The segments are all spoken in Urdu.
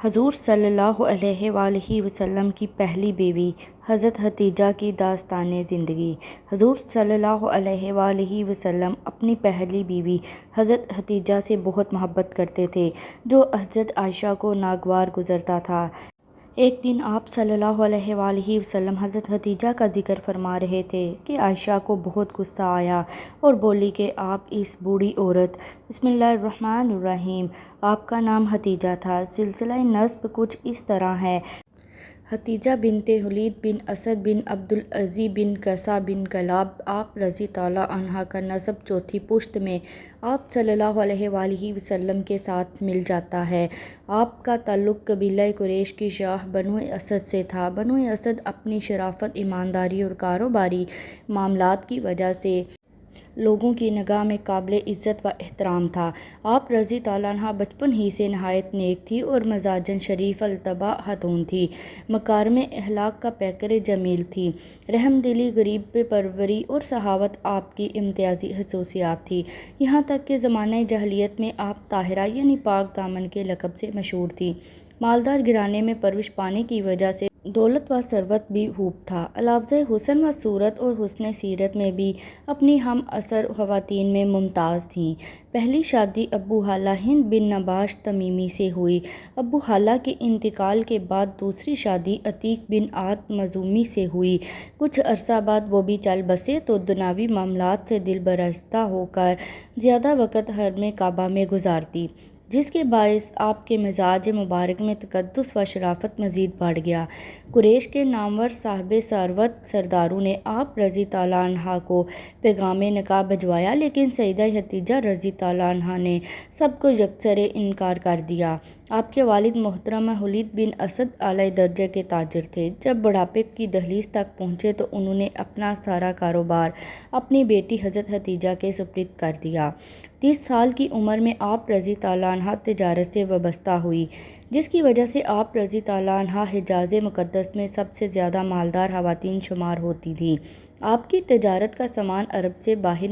حضور صلی اللہ علیہ وآلہ وسلم کی پہلی بیوی حضرت حتیجہ کی داستان زندگی۔ حضور صلی اللہ علیہ وآلہ وسلم اپنی پہلی بیوی حضرت حتیجہ سے بہت محبت کرتے تھے، جو حضرت عائشہ کو ناگوار گزرتا تھا۔ ایک دن آپ صلی اللہ علیہ وآلہ وسلم حضرت حتیجہ کا ذکر فرما رہے تھے کہ عائشہ کو بہت غصہ آیا اور بولی کہ آپ اس بوڑھی عورت۔ بسم اللہ الرحمن الرحیم۔ آپ کا نام حتیجہ تھا۔ سلسلہ نسب کچھ اس طرح ہے: حتیجہ بنت حلید بن اسد بن عبدالعزی بن قیسہ بن کلاب۔ آپ رضی اللہ عنہا کا نسب چوتھی پشت میں آپ صلی اللہ علیہ وآلہ وسلم کے ساتھ مل جاتا ہے۔ آپ کا تعلق قبیلہ قریش کی شاخ بنو اسد سے تھا۔ بنو اسد اپنی شرافت، ایمانداری اور کاروباری معاملات کی وجہ سے لوگوں کی نگاہ میں قابل عزت و احترام تھا۔ آپ رضی اللہ عنہا بچپن ہی سے نہایت نیک تھی اور مزاجاً شریف الطبع خاتون تھی۔ مکارم اخلاق کا پیکر جمیل تھی۔ رحم دلی، غریب پروری اور سخاوت آپ کی امتیازی خصوصیات تھیں۔ یہاں تک کہ زمانہ جاہلیت میں آپ طاہرہ یعنی پاک دامن کے لقب سے مشہور تھیں۔ مالدار گھرانے میں پرورش پانے کی وجہ سے دولت و ثروت بھی خوب تھا۔ علاوہ حسن و صورت اور حسن سیرت میں بھی اپنی ہم عصر خواتین میں ممتاز تھیں۔ پہلی شادی ابو خالہ ہند بن نباش تمیمی سے ہوئی۔ ابو خالہ کے انتقال کے بعد دوسری شادی عتیق بن عاص مخزومی سے ہوئی۔ کچھ عرصہ بعد وہ بھی چل بسے تو دنیاوی معاملات سے دل برشتہ ہو کر زیادہ وقت حرم کعبہ میں گزارتی، جس کے باعث آپ کے مزاج مبارک میں تقدس و شرافت مزید بڑھ گیا۔ قریش کے نامور صاحب ثروت سرداروں نے آپ رضی اللہ عنہا کو پیغام نکاح بھجوایا، لیکن سیدہ حتیجہ رضی اللہ عنہا نے سب کو یکسر انکار کر دیا۔ آپ کے والد محترم حلید بن اسد اعلیٰ درجے کے تاجر تھے۔ جب بڑھاپے کی دہلیز تک پہنچے تو انہوں نے اپنا سارا کاروبار اپنی بیٹی حضرت حتیجہ کے سپرد کر دیا۔ 30 سال کی عمر میں آپ رضی اللہ عنہا تجارت سے وابستہ ہوئی، جس کی وجہ سے آپ رضی اللہ عنہا حجاز مقدس میں سب سے زیادہ مالدار خواتین شمار ہوتی تھیں۔ آپ کی تجارت کا سامان عرب سے باہر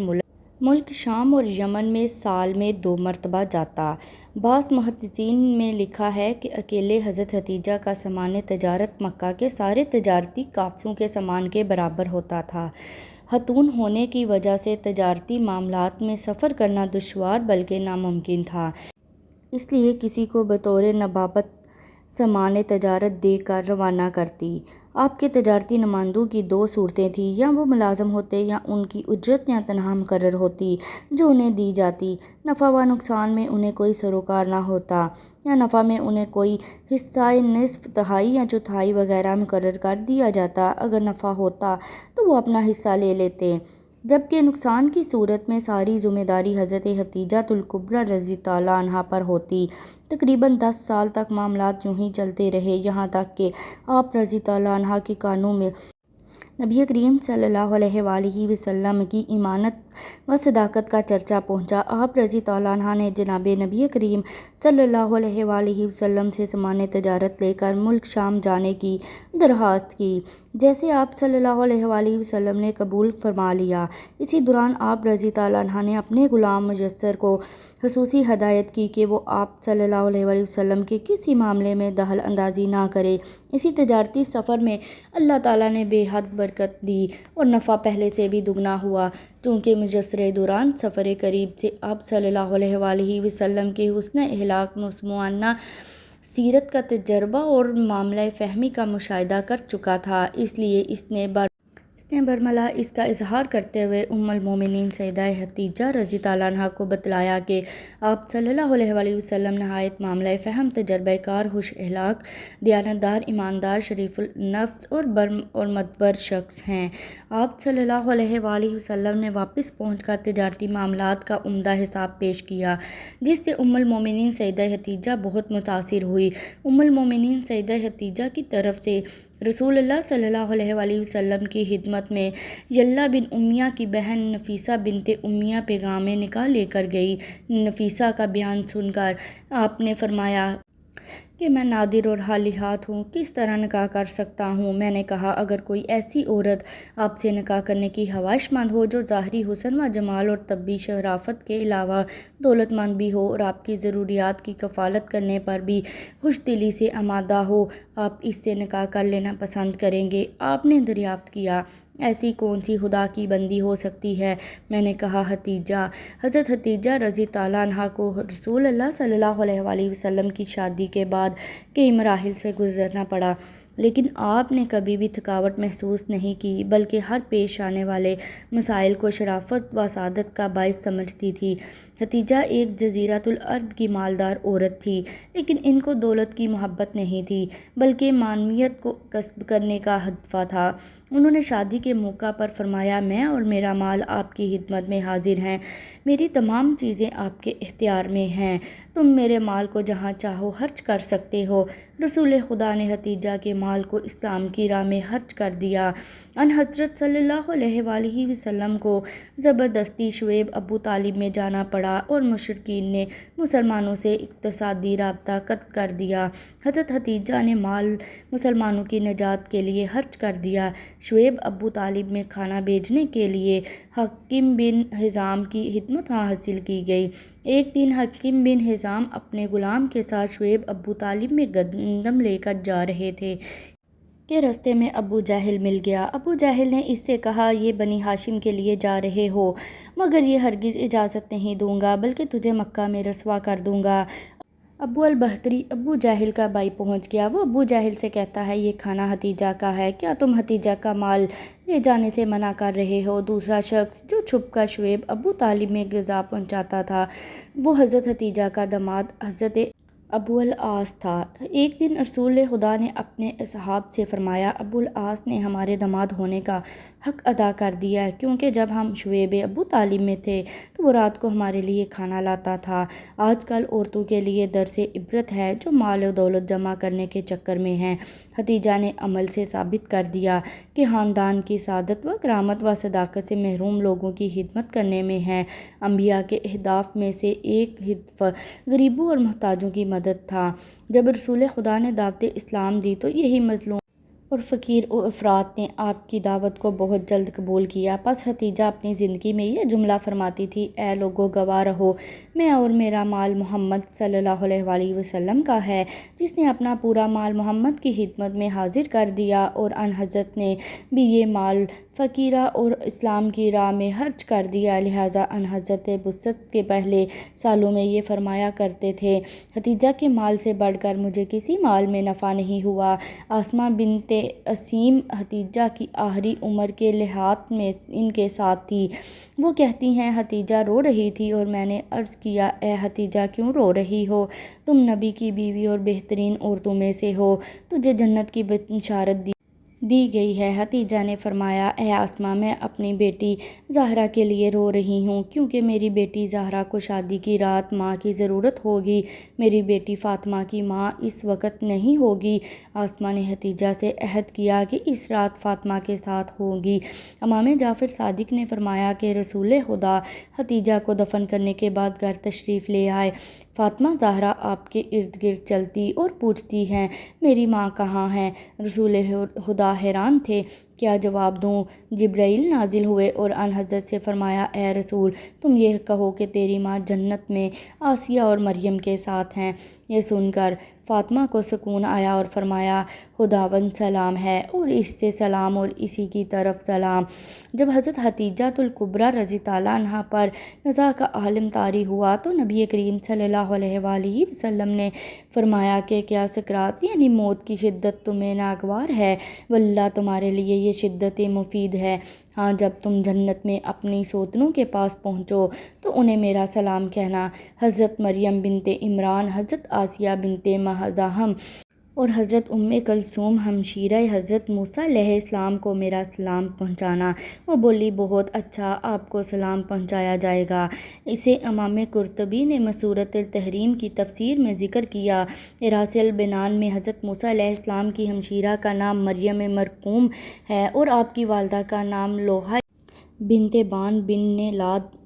ملک شام اور یمن میں سال میں 2 مرتبہ جاتا۔ بعض محدثین میں لکھا ہے کہ اکیلے حضرت حتیجہ کا سامان تجارت مکہ کے سارے تجارتی قافلوں کے سامان کے برابر ہوتا تھا۔ خاتون ہونے کی وجہ سے تجارتی معاملات میں سفر کرنا دشوار بلکہ ناممکن تھا، اس لیے کسی کو بطور نبابت سامان تجارت دے کر روانہ کرتی۔ آپ کے تجارتی نمائندوں کی 2 صورتیں تھیں: یا وہ ملازم ہوتے یا ان کی اجرت یا تنخواہ مقرر ہوتی جو انہیں دی جاتی۔ نفع و نقصان میں انہیں کوئی سروکار نہ ہوتا، یا نفع میں انہیں کوئی حصہ نصف، تہائی یا چوتھائی وغیرہ مقرر کر دیا جاتا۔ اگر نفع ہوتا تو وہ اپنا حصہ لے لیتے، جبکہ نقصان کی صورت میں ساری ذمہ داری حضرت حتیجہ الکبریٰ رضی اللہ عنہا پر ہوتی۔ تقریباً 10 سال تک معاملات یوں ہی چلتے رہے، یہاں تک کہ آپ رضی اللہ عنہا کے کانوں میں نبی کریم صلی اللہ علیہ وآلہ وسلم کی امانت و صداقت کا چرچا پہنچا۔ آپ رضی اللہ عنہا نے جناب نبی کریم صلی اللہ علیہ وآلہ وسلم سے سامان تجارت لے کر ملک شام جانے کی درخواست کی، جسے آپ صلی اللہ علیہ وآلہ وسلم نے قبول فرما لیا۔ اسی دوران آپ رضی اللہ عنہا نے اپنے غلام میسر کو خصوصی ہدایت کی کہ وہ آپ صلی اللہ علیہ وآلہ وسلم کے کسی معاملے میں دخل اندازی نہ کرے۔ اسی تجارتی سفر میں اللہ تعالیٰ نے بے حد برکت دی اور نفع پہلے سے بھی دگنا ہوا، چونکہ میسر دوران سفر قریب سے آپ صلی اللہ علیہ وآلہ وسلم کے حسن اخلاق، مسموعانہ سیرت کا تجربہ اور معاملہ فہمی کا مشاہدہ کر چکا تھا، اس لیے اس نے برملا اس کا اظہار کرتے ہوئے ام المومنین سیدہ حتیجہ رضی اللہ عنہا کو بتلایا کہ آپ صلی اللہ علیہ وآلہ وسلم نہایت معاملہ فہم، تجربہ کار، خوش اخلاق، دیانتدار، ایماندار، شریف النفس اور مدبر شخص ہیں۔ آپ صلی اللہ علیہ وآلہ وسلم نے واپس پہنچ کر تجارتی معاملات کا عمدہ حساب پیش کیا، جس سے ام المومنین سیدہ حتیجہ بہت متاثر ہوئی۔ ام المومنین سیدہ حتیجہ کی طرف سے رسول اللہ صلی اللہ علیہ وآلہ وسلم کی خدمت میں یلا بن امیہ کی بہن نفیسہ بنت امیہ پیغام نکاح لے کر گئی۔ نفیسہ کا بیان سن کر آپ نے فرمایا کہ میں نادر اور حالیات ہوں، کس طرح نکاح کر سکتا ہوں؟ میں نے کہا اگر کوئی ایسی عورت آپ سے نکاح کرنے کی خواہش مند ہو جو ظاہری حسن و جمال اور طبی شرافت کے علاوہ دولت مند بھی ہو اور آپ کی ضروریات کی کفالت کرنے پر بھی خوش دلی سے آمادہ ہو، آپ اس سے نکاح کر لینا پسند کریں گے؟ آپ نے دریافت کیا ایسی کون سی خدا کی بندی ہو سکتی ہے؟ میں نے کہا ختیجہ۔ حضرت ختیجہ رضی اللہ عنہا کو رسول اللہ صلی اللہ علیہ وآلہ وسلم کی شادی کے بعد کئی مراحل سے گزرنا پڑا، لیکن آپ نے کبھی بھی تھکاوٹ محسوس نہیں کی، بلکہ ہر پیش آنے والے مسائل کو شرافت و سعادت کا باعث سمجھتی تھی۔ ختیجہ ایک جزیرۃ العرب کی مالدار عورت تھی، لیکن ان کو دولت کی محبت نہیں تھی، بلکہ معنویت کو کسب کرنے کا ہدف تھا۔ انہوں نے شادی کے موقع پر فرمایا، میں اور میرا مال آپ کی خدمت میں حاضر ہیں، میری تمام چیزیں آپ کے اختیار میں ہیں، تم میرے مال کو جہاں چاہو خرچ کر سکتے ہو۔ رسول خدا نے ختیجہ کے مال کو اسلام کی راہ میں خرچ کر دیا۔ ان حضرت صلی اللہ علیہ وآلہ وسلم کو زبردستی شعیب ابو طالب میں جانا پڑا اور مشرکین نے مسلمانوں سے اقتصادی رابطہ قطع کر دیا۔ حضرت ختیجہ نے مال مسلمانوں کی نجات کے لیے خرچ کر دیا۔ شعیب ابو طالب میں کھانا بھیجنے کے لیے حکیم بن حزام کی خدمت حاصل کی گئی۔ ایک دن حکیم بن حزام اپنے غلام کے ساتھ شعیب ابو طالب میں گندم لے کر جا رہے تھے کہ رستے میں ابو جہل مل گیا۔ ابو جہل نے اس سے کہا، یہ بنی ہاشم کے لیے جا رہے ہو، مگر یہ ہرگز اجازت نہیں دوں گا، بلکہ تجھے مکہ میں رسوا کر دوں گا۔ ابو البختری ابو جہل کا بھائی پہنچ گیا۔ وہ ابو جہل سے کہتا ہے، یہ کھانا ختیجہ کا ہے، کیا تم ختیجہ کا مال لے جانے سے منع کر رہے ہو؟ دوسرا شخص جو چھپ کر شعیب ابو طالب میں غذا پہنچاتا تھا، وہ حضرت ختیجہ کا داماد حضرت ابو العاص تھا۔ ایک دن رسول خدا نے اپنے اصحاب سے فرمایا، ابو العاص نے ہمارے داماد ہونے کا حق ادا کر دیا ہے، کیونکہ جب ہم شعیب ابو طالب میں تھے تو وہ رات کو ہمارے لیے کھانا لاتا تھا۔ آج کل عورتوں کے لیے درس عبرت ہے جو مال و دولت جمع کرنے کے چکر میں ہیں۔ ختیجہ نے عمل سے ثابت کر دیا کہ خاندان کی سعادت و کرامت و صداقت سے محروم لوگوں کی خدمت کرنے میں ہے۔ انبیاء کے اہداف میں سے ایک ہدف غریبوں اور محتاجوں کی مدد تھا۔ جب رسول خدا نے دعوت اسلام دی تو یہی مظلوم اور فقیر افراد نے آپ کی دعوت کو بہت جلد قبول کیا۔ پس ختیجہ اپنی زندگی میں یہ جملہ فرماتی تھی، اے لوگو گواہ رہو، میں اور میرا مال محمد صلی اللہ علیہ وآلہ وسلم کا ہے۔ جس نے اپنا پورا مال محمد کی خدمت میں حاضر کر دیا اور ان حضرت نے بھی یہ مال فقیرہ اور اسلام کی راہ میں خرچ کر دیا، لہٰذا ان حضرت بعثت کے پہلے سالوں میں یہ فرمایا کرتے تھے، ختیجہ کے مال سے بڑھ کر مجھے کسی مال میں نفع نہیں ہوا۔ اسماء بنت اسیم ختیجہ کی آخری عمر کے لحاظ میں ان کے ساتھ تھی۔ وہ کہتی ہیں، ختیجہ رو رہی تھی اور میں نے عرض کیا، اے ختیجہ کیوں رو رہی ہو؟ تم نبی کی بیوی اور بہترین عورتوں میں سے ہو، تجھے جنت کی بشارت دی گئی ہے۔ ختیجہ نے فرمایا، اے اسماء، میں اپنی بیٹی زہرا کے لیے رو رہی ہوں، کیونکہ میری بیٹی زہرا کو شادی کی رات ماں کی ضرورت ہوگی، میری بیٹی فاطمہ کی ماں اس وقت نہیں ہوگی۔ اسماء نے ختیجہ سے عہد کیا کہ اس رات فاطمہ کے ساتھ ہوگی۔ امام جعفر صادق نے فرمایا کہ رسول خدا ختیجہ کو دفن کرنے کے بعد گھر تشریف لے آئے۔ فاطمہ زہرا آپ کے ارد گرد چلتی اور پوچھتی ہیں، میری ماں کہاں ہے؟ رسول خدا حیران تھے، کیا جواب دوں؟ جبرائیل نازل ہوئے اور ان حضرت سے فرمایا، اے رسول، تم یہ کہو کہ تیری ماں جنت میں آسیہ اور مریم کے ساتھ ہیں۔ یہ سن کر فاطمہ کو سکون آیا اور فرمایا، خداوند سلام ہے اور اس سے سلام اور اسی کی طرف سلام۔ جب حضرت ختیجۃ الکبریٰ رضی اللہ عنہا پر نزاع کا عالم طاری ہوا تو نبی کریم صلی اللہ علیہ وآلہ وسلم نے فرمایا کہ کیا سکرات یعنی موت کی شدت تمہیں ناگوار ہے؟ واللہ تمہارے لیے یہ شدت مفید ہے۔ ہاں، جب تم جنت میں اپنی سوتنوں کے پاس پہنچو تو انہیں میرا سلام کہنا۔ حضرت مریم بنت عمران، حضرت آسیہ بنت مزاحم اور حضرت ام کلثوم ہمشیرہ حضرت موسیٰ علیہ السلام کو میرا سلام پہنچانا۔ وہ بولی، بہت اچھا، آپ کو سلام پہنچایا جائے گا۔ اسے امام قرطبی نے سورۃ التحریم کی تفسیر میں ذکر کیا۔ عراص البنان میں حضرت موسیٰ علیہ السلام کی ہمشیرہ کا نام مریم مرقوم ہے اور آپ کی والدہ کا نام لوحہ بنت بان بن لاد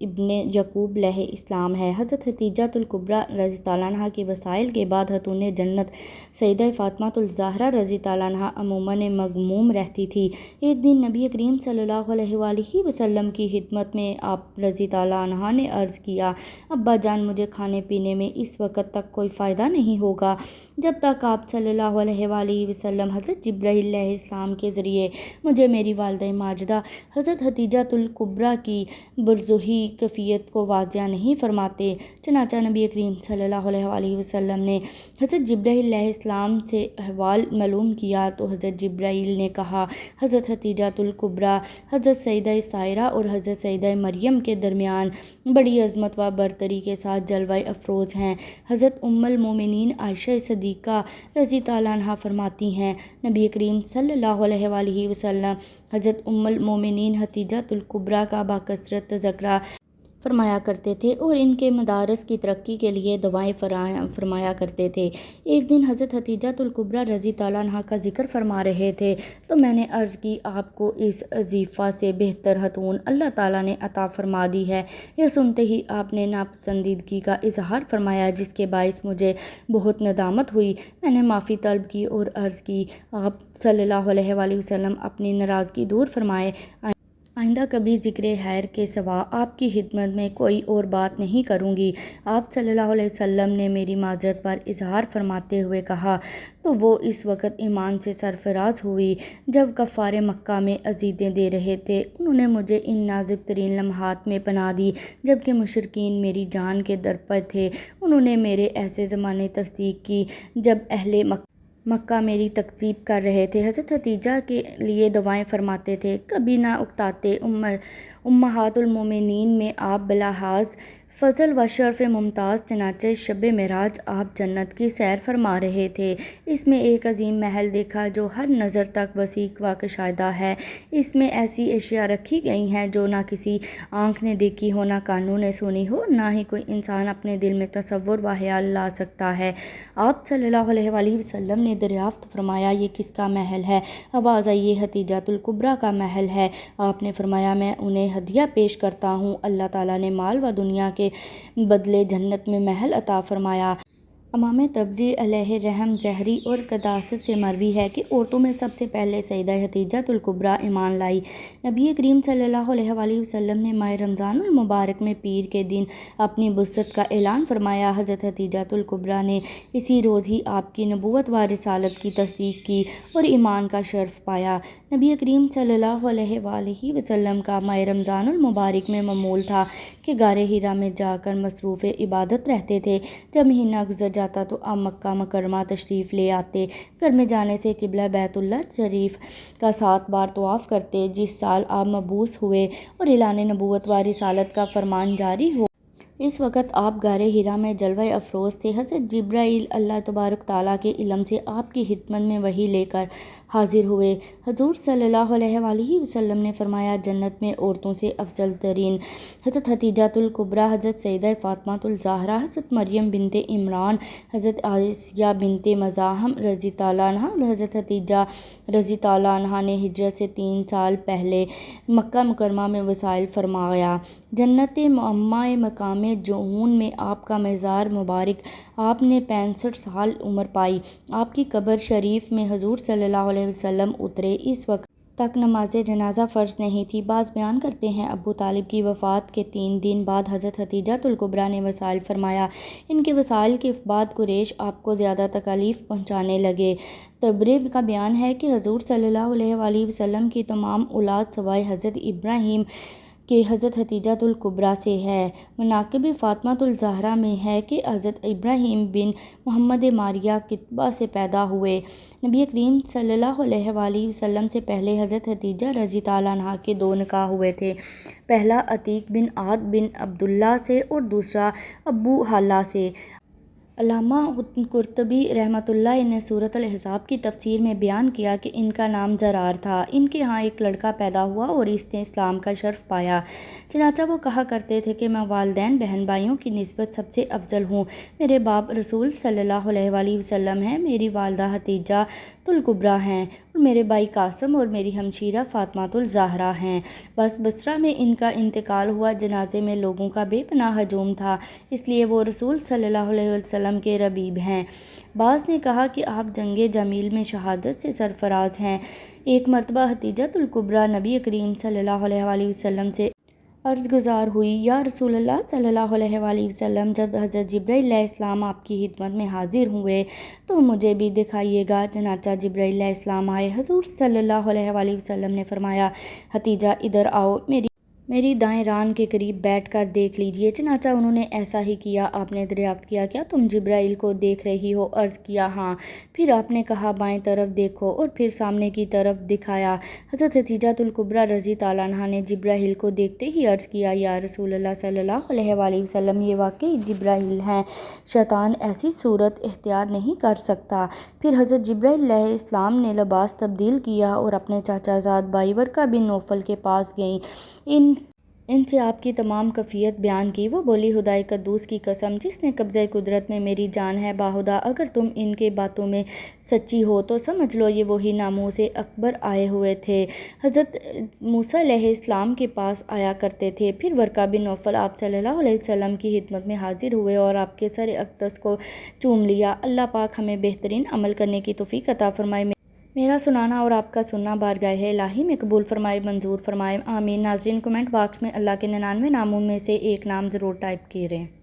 ابن یعقوب علیہ السلام ہے۔ حضرت حتیجہ الکبریٰ رضی اللہ عنہا کے وسائل کے بعد خاتون جنت سیدہ فاطمہ الزہرا رضی اللہ عنہا عموماً مغموم رہتی تھی۔ ایک دن نبی کریم صلی اللہ علیہ وآلہ وسلم کی خدمت میں آپ رضی اللہ عنہا نے عرض کیا، ابا جان، مجھے کھانے پینے میں اس وقت تک کوئی فائدہ نہیں ہوگا جب تک آپ صلی اللہ علیہ وآلہ وسلم حضرت جبرائیل علیہ السلام کے ذریعے مجھے میری والدہ ماجدہ حضرت حتیجہ الکبریٰ کی برزخی کیفیت کو واضح نہیں فرماتے۔ چنانچہ نبی کریم صلی اللہ علیہ وآلہ وسلم نے حضرت جبرائیل علیہ السلام سے احوال معلوم کیا تو حضرت جبرائیل نے کہا، حضرت حتیجہ الکبریٰ حضرت سیدہ سائرہ اور حضرت سیدہ مریم کے درمیان بڑی عظمت و برتری کے ساتھ جلوہ افروز ہیں۔ حضرت ام المومنین عائشہ صدیقہ رضی اللہ عنہا فرماتی ہیں، نبی کریم صلی اللہ علیہ وآلہ وسلم حضرت ام المومنین حتیجہ الکبریٰ کا بکثرت تذکرہ فرمایا کرتے تھے اور ان کے مدارس کی ترقی کے لیے دعائیں فرمایا کرتے تھے۔ ایک دن حضرت حتیجہ الکبریٰ رضی اللہ عنہا کا ذکر فرما رہے تھے تو میں نے عرض کی، آپ کو اس وظیفہ سے بہتر خاتون اللہ تعالیٰ نے عطا فرما دی ہے۔ یہ سنتے ہی آپ نے ناپسندیدگی کا اظہار فرمایا، جس کے باعث مجھے بہت ندامت ہوئی۔ میں نے معافی طلب کی اور عرض کی، آپ صلی اللہ علیہ وآلہ وسلم اپنی ناراضگی دور فرمائے، آئندہ کبھی ذکر خیر کے سوا آپ کی خدمت میں کوئی اور بات نہیں کروں گی۔ آپ صلی اللہ علیہ وسلم نے میری معذرت پر اظہار فرماتے ہوئے کہا تو وہ اس وقت ایمان سے سرفراز ہوئی جب کفار مکہ میں عزیزیں دے رہے تھے۔ انہوں نے مجھے ان نازک ترین لمحات میں پناہ دی جبکہ مشرکین میری جان کے در پہ تھے۔ انہوں نے میرے ایسے زمانے تصدیق کی جب اہل مکہ میری تکذیب کر رہے تھے۔ حضرت حتیجہ کے لیے دعائیں فرماتے تھے، کبھی نہ اکتاتے۔ امہات المومنین میں آپ بلحاظ فضل و شرف ممتاز۔ چنانچہ شب معراج آپ جنت کی سیر فرما رہے تھے۔ اس میں ایک عظیم محل دیکھا جو ہر نظر تک وسیع و کشادہ ہے۔ اس میں ایسی اشیاء رکھی گئی ہیں جو نہ کسی آنکھ نے دیکھی ہو، نہ کانوں نے سنی ہو، نہ ہی کوئی انسان اپنے دل میں تصور و خیال لا سکتا ہے۔ آپ صلی اللہ علیہ وآلہ وسلم نے دریافت فرمایا، یہ کس کا محل ہے؟ آواز آئی، یہ حتیجہ الکبریٰ کا محل ہے۔ آپ نے فرمایا، میں انہیں ہدیہ پیش کرتا ہوں۔ اللہ تعالیٰ نے مال و دنیا کے بدلے جنت میں محل عطا فرمایا۔ امام طبری علیہ رحم زہری اور قداست سے مروی ہے کہ عورتوں میں سب سے پہلے سیدہ حتیجہ الکبریٰ ایمان لائی۔ نبی کریم صلی اللہ علیہ وآلہ وسلم نے ماہ رمضان المبارک میں پیر کے دن اپنی بعثت کا اعلان فرمایا۔ حضرت حتیجہ الکبریٰ نے اسی روز ہی آپ کی نبوت و رسالت کی تصدیق کی اور ایمان کا شرف پایا۔ نبی کریم صلی اللہ علیہ وآلہ وسلم کا ماہ رمضان المبارک میں معمول تھا کہ غار حرا میں جا کر مصروف عبادت رہتے تھے۔ جب مہینہ گزر جاتا تو آپ مکہ مکرمہ تشریف لے آتے۔ گھر میں جانے سے قبلہ بیت اللہ شریف کا 7 بار طواف کرتے۔ جس سال آپ مبعوث ہوئے اور اعلان نبوت و رسالت کا فرمان جاری ہو، اس وقت آپ غار حرا میں جلوہ افروز تھے۔ حضرت جبرائیل اللہ تبارک تعالیٰ کے علم سے آپ کی خدمت میں وحی لے کر حاضر ہوئے۔ حضور صلی اللہ علیہ وآلہ وسلم نے فرمایا، جنت میں عورتوں سے افضل ترین حضرت حتیجہ الکبریٰ، حضرت سیدہ فاطمہ الزہرا، حضرت مریم بنت عمران، حضرت آسیہ بنت مزاحم رضی اللہ عنہا اور حضرت حتیجہ رضی اللہ عنہا نے ہجرت سے 3 سال پہلے مکہ مکرمہ میں وصال فرمایا۔ جنت معمہ مقام جعون میں آپ کا مزار مبارک، آپ نے 65 سال عمر پائی۔ آپ کی قبر شریف میں حضور صلی اللہ علیہ وسلم اترے، اس وقت تک نماز جنازہ فرض نہیں تھی۔ بعض بیان کرتے ہیں ابو طالب کی وفات کے 3 دن بعد حضرت حتیجہ الکبریٰ نے وصال فرمایا۔ ان کے وصال کے بعد قریش آپ کو زیادہ تکالیف پہنچانے لگے۔ طبری کا بیان ہے کہ حضور صلی اللہ علیہ وآلہ وسلم کی تمام اولاد سوائے حضرت ابراہیم کہ حضرت حتیجہ الکبریٰ سے ہے۔ مناقب فاطمہ الزہرا میں ہے کہ حضرت ابراہیم بن محمد ماریہ کتبہ سے پیدا ہوئے۔ نبی کریم صلی اللہ علیہ وآلہ وسلم سے پہلے حضرت حتیجہ رضی اللہ عنہا کے 2 نکاح ہوئے تھے، پہلا عتیق بن عاد بن عبداللہ سے اور دوسرا ابو حالہ سے۔ علامہ قرطبی رحمۃ اللہ نے سورۃ الاحزاب کی تفسیر میں بیان کیا کہ ان کا نام زرار تھا۔ ان کے ہاں ایک لڑکا پیدا ہوا اور اس نے اسلام کا شرف پایا۔ چنانچہ وہ کہا کرتے تھے کہ میں والدین بہن بھائیوں کی نسبت سب سے افضل ہوں۔ میرے باپ رسول صلی اللہ علیہ وآلہ وسلم ہیں، میری والدہ حتیجہ الکبریٰ ہیں اور میرے بھائی قاسم اور میری ہمشیرہ فاطمۃ الزہرا ہیں۔ بس بصرہ میں ان کا انتقال ہوا۔ جنازے میں لوگوں کا بے پناہ ہجوم تھا، اس لیے وہ رسول صلی اللہ علیہ وسلم کے ربیب ہیں۔ بعض نے کہا کہ آپ جنگ جمیل میں شہادت سے سرفراز ہیں۔ ایک مرتبہ حتیجۃ الکبریٰ نبی کریم صلی اللہ علیہ وآلہ وسلم سے عرض گزار ہوئی، یا رسول اللہ صلی اللہ علیہ وآلہ وسلم، جب حضرت جبرائیل علیہ السلام آپ کی خدمت میں حاضر ہوئے تو مجھے بھی دکھائیے گا۔ چنانچہ جبرائیل علیہ السلام آئے۔ حضور صلی اللہ علیہ وآلہ وسلم نے فرمایا، حتیجہ ادھر آؤ، میری دائیں ران کے قریب بیٹھ کر دیکھ لیجیے۔ چنانچہ انہوں نے ایسا ہی کیا۔ آپ نے دریافت کیا، کیا تم جبرائیل کو دیکھ رہی ہو؟ عرض کیا، ہاں۔ پھر آپ نے کہا، بائیں طرف دیکھو، اور پھر سامنے کی طرف دکھایا۔ حضرت حتیجۃ الکبریٰ رضی اللہ عنہا نے جبرائیل کو دیکھتے ہی عرض کیا، یا رسول اللہ صلی اللہ علیہ وآلہ وسلم، یہ واقعی جبرائیل ہیں، شیطان ایسی صورت اختیار نہیں کر سکتا۔ پھر حضرت جبرائیل علیہ السلام نے لباس تبدیل کیا اور اپنے چاچا زاد بھائی ورقہ بن نوفل کے پاس گئیں۔ ان سے آپ کی تمام کیفیت بیان کی۔ وہ بولی، خدائے قدوس کی قسم، جس نے قبضہ قدرت میں میری جان ہے، باخدا اگر تم ان کے باتوں میں سچی ہو تو سمجھ لو یہ وہی ناموس اکبر آئے ہوئے تھے، حضرت موسیٰ علیہ السلام کے پاس آیا کرتے تھے۔ پھر ورقہ بن نوفل آپ صلی اللہ علیہ وسلم کی خدمت میں حاضر ہوئے اور آپ کے سر اقدس کو چوم لیا۔ اللہ پاک ہمیں بہترین عمل کرنے کی توفیق عطا فرمائے۔ میرا سنانا اور آپ کا سننا بارگاہ الہی میں قبول فرمائے، منظور فرمائے، آمین۔ ناظرین، کمنٹ باکس میں اللہ کے 99 ناموں میں سے ایک نام ضرور ٹائپ کریں۔